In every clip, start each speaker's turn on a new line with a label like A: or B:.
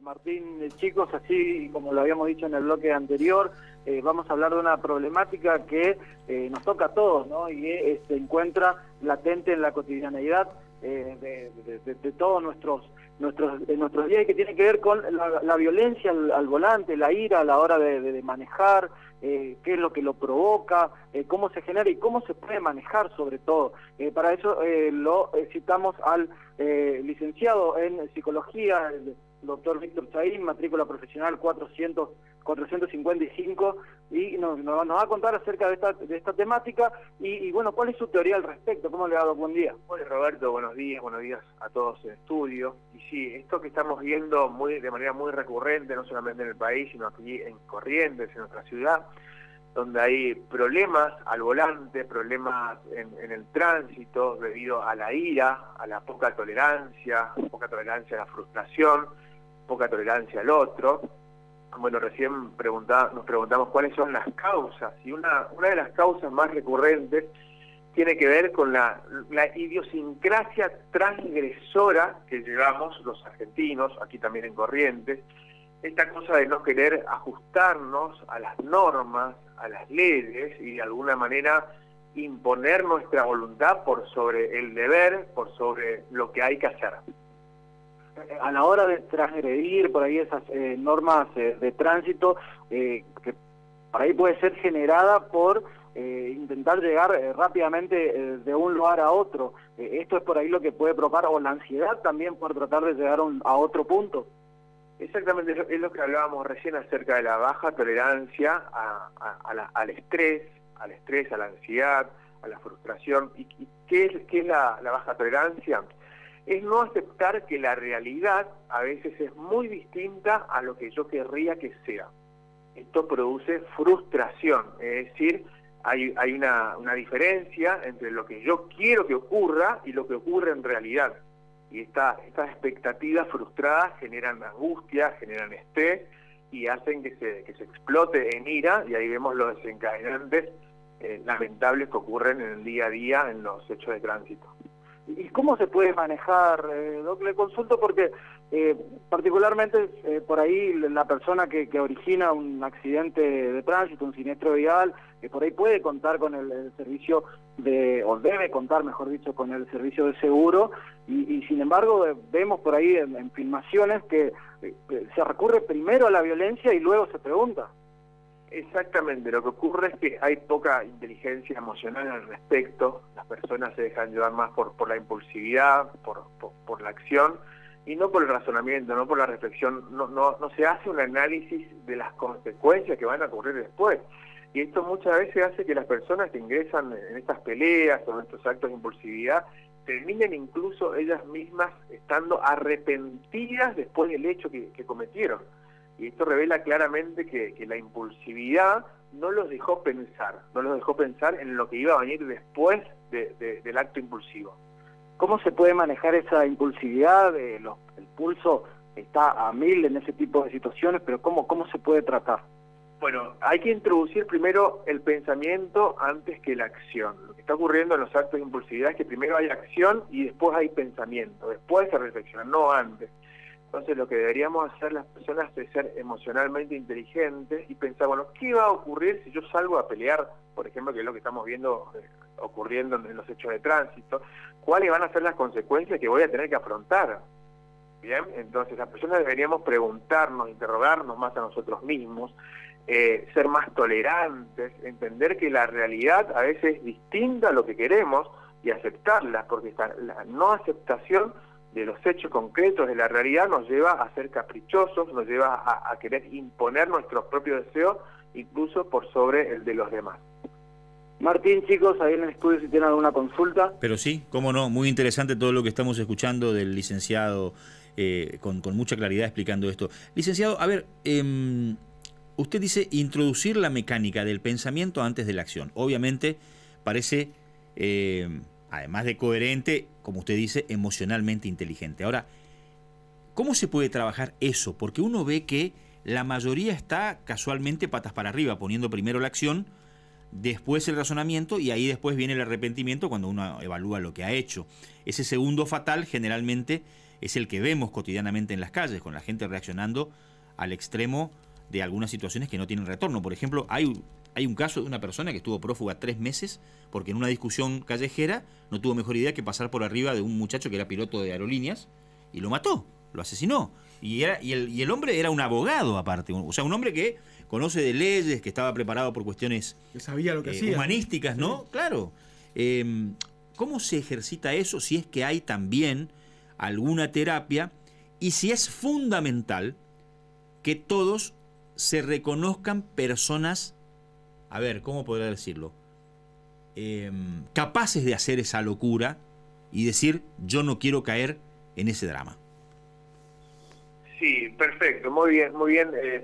A: Martín, chicos, así como lo habíamos dicho en el bloque anterior, vamos a hablar de una problemática que nos toca a todos, ¿no? Y se encuentra latente en la cotidianeidad de todos nuestros días, y que tiene que ver con la violencia al volante, la ira a la hora de manejar, qué es lo que lo provoca, cómo se genera y cómo se puede manejar sobre todo. Para eso lo citamos al licenciado en psicología, el doctor Víctor Chaín, matrícula profesional 455, y nos va a contar acerca de esta temática y bueno, ¿cuál es su teoría al respecto? ¿Cómo le ha dado? Buen día.
B: Hola Roberto, buenos días a todos en estudio. Y sí, esto que estamos viendo de manera muy recurrente, no solamente en el país, sino aquí en Corrientes, en nuestra ciudad, donde hay problemas al volante, problemas en el tránsito debido a la ira, a la poca tolerancia a la frustración, poca tolerancia al otro. Bueno, recién nos preguntamos cuáles son las causas, y una de las causas más recurrentes tiene que ver con la idiosincrasia transgresora que llevamos los argentinos, aquí también en Corrientes, esta cosa de no querer ajustarnos a las normas, a las leyes, y de alguna manera imponer nuestra voluntad por sobre el deber, por sobre lo que hay que hacer.
A: A la hora de transgredir por ahí esas normas de tránsito, que por ahí puede ser generada por intentar llegar rápidamente de un lugar a otro. Esto es por ahí lo que puede provocar, o la ansiedad también por tratar de llegar a otro punto.
B: Exactamente, es lo que hablábamos recién acerca de la baja tolerancia al estrés, a la ansiedad, a la frustración. ¿Y qué es la baja tolerancia? Es no aceptar que la realidad a veces es muy distinta a lo que yo querría que sea. Esto produce frustración, es decir, hay una diferencia entre lo que yo quiero que ocurra y lo que ocurre en realidad. Y estas expectativas frustradas generan angustia, generan estrés y hacen que se explote en ira, y ahí vemos los desencadenantes lamentables que ocurren en el día a día en los hechos de tránsito.
A: ¿Y cómo se puede manejar, Doc? Le consulto porque particularmente por ahí la persona que origina un accidente de tránsito, un siniestro vial, por ahí puede contar con el servicio o debe contar, mejor dicho, con el servicio de seguro, y sin embargo vemos por ahí en filmaciones que se recurre primero a la violencia y luego se pregunta.
B: Exactamente, lo que ocurre es que hay poca inteligencia emocional al respecto. Las personas se dejan llevar más por la impulsividad, por la acción, y no por el razonamiento, no por la reflexión. No se hace un análisis de las consecuencias que van a ocurrir después. Y esto muchas veces hace que las personas que ingresan en estas peleas o en estos actos de impulsividad terminen incluso ellas mismas estando arrepentidas después del hecho que cometieron. Y esto revela claramente que la impulsividad no los dejó pensar en lo que iba a venir después del acto impulsivo.
A: ¿Cómo se puede manejar esa impulsividad? El pulso está a 1000 en ese tipo de situaciones, pero ¿cómo se puede tratar?
B: Bueno, hay que introducir primero el pensamiento antes que la acción. Lo que está ocurriendo en los actos de impulsividad es que primero hay acción y después hay pensamiento, después se reflexiona, no antes. Entonces lo que deberíamos hacer las personas es ser emocionalmente inteligentes y pensar, bueno, ¿qué va a ocurrir si yo salgo a pelear, por ejemplo, que es lo que estamos viendo ocurriendo en los hechos de tránsito? ¿Cuáles van a ser las consecuencias que voy a tener que afrontar? Bien, entonces las personas deberíamos preguntarnos, interrogarnos más a nosotros mismos, ser más tolerantes, entender que la realidad a veces es distinta a lo que queremos y aceptarla, porque la no aceptación de los hechos concretos de la realidad nos lleva a ser caprichosos, nos lleva a querer imponer nuestros propios deseos, incluso por sobre el de los demás.
A: Martín, chicos, ahí en el estudio si tienen alguna consulta.
C: Pero sí, cómo no, muy interesante todo lo que estamos escuchando del licenciado, con mucha claridad explicando esto. Licenciado, a ver, usted dice introducir la mecánica del pensamiento antes de la acción. Obviamente parece, además de coherente, como usted dice, emocionalmente inteligente. Ahora, ¿cómo se puede trabajar eso? Porque uno ve que la mayoría está casualmente patas para arriba, poniendo primero la acción, después el razonamiento, y ahí después viene el arrepentimiento cuando uno evalúa lo que ha hecho. Ese segundo fatal generalmente es el que vemos cotidianamente en las calles, con la gente reaccionando al extremo de algunas situaciones que no tienen retorno. Por ejemplo, hay un caso de una persona que estuvo prófuga 3 meses porque en una discusión callejera no tuvo mejor idea que pasar por arriba de un muchacho que era piloto de aerolíneas y lo mató, lo asesinó. Y el hombre era un abogado aparte, o sea, un hombre que conoce de leyes, que estaba preparado por cuestiones
D: que sabía lo que hacía,
C: humanísticas, ¿no? Sí. Claro. ¿Cómo se ejercita eso? Si es que hay también alguna terapia y si es fundamental que todos se reconozcan personas, a ver, ¿cómo podría decirlo? Capaces de hacer esa locura y decir, yo no quiero caer en ese drama.
B: Sí, perfecto, muy bien,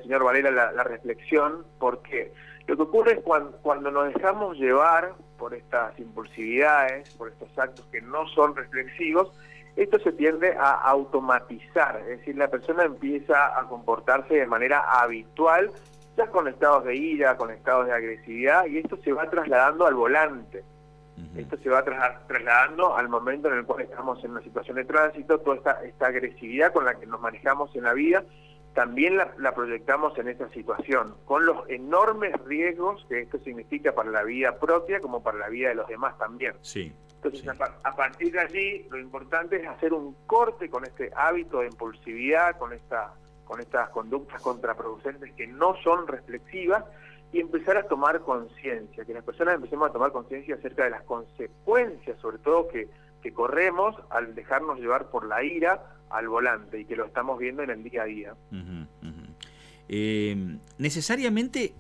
B: señor Varela, la reflexión, porque lo que ocurre es cuando nos dejamos llevar por estas impulsividades, por estos actos que no son reflexivos, esto se tiende a automatizar, es decir, la persona empieza a comportarse de manera habitual, ya con estados de ira, con estados de agresividad, y esto se va trasladando al volante. Esto se va trasladando al momento en el cual estamos en una situación de tránsito, toda esta agresividad con la que nos manejamos en la vida, también la proyectamos en esta situación, con los enormes riesgos que esto significa para la vida propia como para la vida de los demás también.
C: Sí.
B: Entonces,
C: sí.
B: A partir de allí, lo importante es hacer un corte con este hábito de impulsividad, con estas conductas contraproducentes que no son reflexivas, y empezar a tomar conciencia, que las personas empecemos a tomar conciencia acerca de las consecuencias, sobre todo que corremos al dejarnos llevar por la ira al volante, y que lo estamos viendo en el día a día.
C: Necesariamente,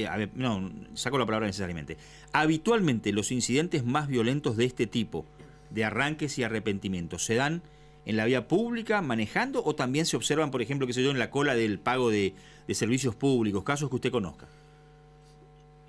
C: a ver, no, saco la palabra necesariamente, habitualmente los incidentes más violentos de este tipo, de arranques y arrepentimientos, ¿se dan en la vía pública, manejando, o también se observan, por ejemplo, qué sé yo, en la cola del pago de servicios públicos, casos que usted conozca?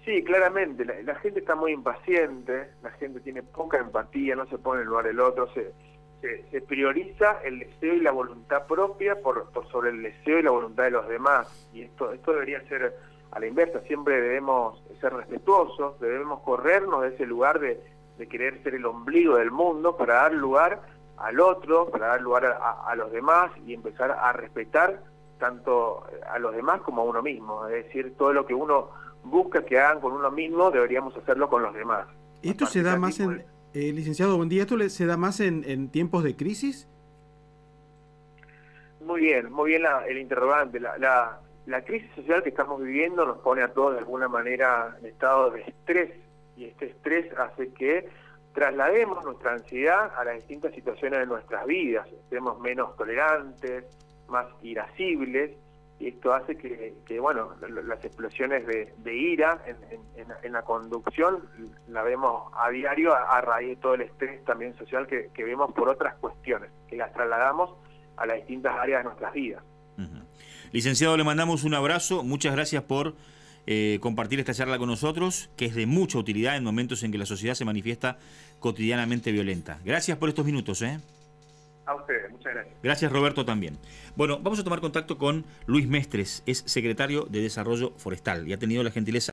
B: Sí, claramente, la gente está muy impaciente, la gente tiene poca empatía, no se pone en el lugar del otro, se prioriza el deseo y la voluntad propia por sobre el deseo y la voluntad de los demás, y esto debería ser a la inversa. Siempre debemos ser respetuosos, debemos corrernos de ese lugar de querer ser el ombligo del mundo para dar lugar al otro, para dar lugar a los demás y empezar a respetar tanto a los demás como a uno mismo. Es decir, todo lo que uno busca que hagan con uno mismo, deberíamos hacerlo con los demás.
D: ¿Esto se da más en, licenciado, buen día, esto se da más en tiempos de crisis?
B: Muy bien el interrogante. La crisis social que estamos viviendo nos pone a todos de alguna manera en estado de estrés, y este estrés hace que traslademos nuestra ansiedad a las distintas situaciones de nuestras vidas, estemos menos tolerantes, más irascibles, y esto hace que bueno, las explosiones de ira en la conducción la vemos a diario a raíz de todo el estrés también social que vemos por otras cuestiones, que las trasladamos a las distintas áreas de nuestras vidas.
C: Licenciado, le mandamos un abrazo, muchas gracias por compartir esta charla con nosotros, que es de mucha utilidad en momentos en que la sociedad se manifiesta cotidianamente violenta. Gracias por estos minutos.
B: A ustedes, muchas gracias.
C: Gracias, Roberto, también. Bueno, vamos a tomar contacto con Luis Mestres, es secretario de Desarrollo Forestal y ha tenido la gentileza